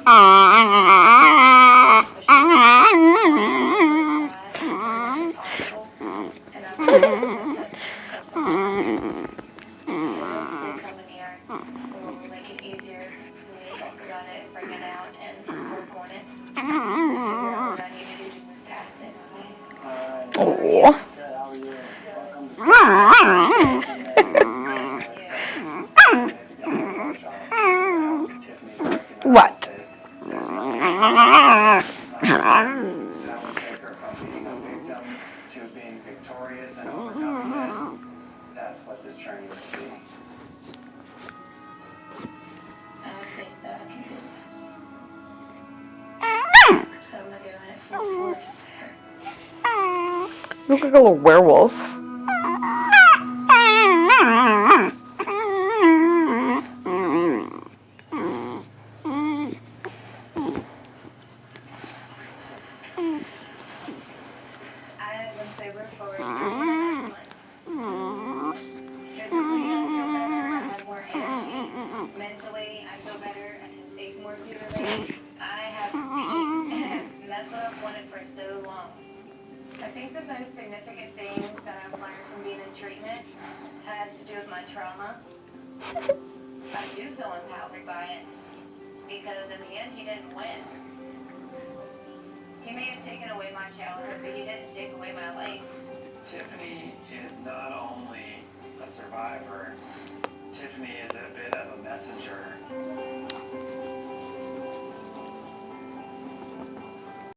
What? That's what this journey would be. I don't think so. I can do this. So I'm doing it full force. You look like a little werewolf. I would say we're forward 3.5 months. Physically, I feel better. I have more energy. Mentally, I feel better. I can think more clearly. I have peace. And that's what I've wanted for so long. I think the most significant thing that I've learned from being in treatment has to do with my trauma. I do feel empowered by it. Because in the end, he didn't win. He may have taken away my childhood, but he didn't take away my life. Tiffany is not only a survivor, Tiffany is a bit of a messenger.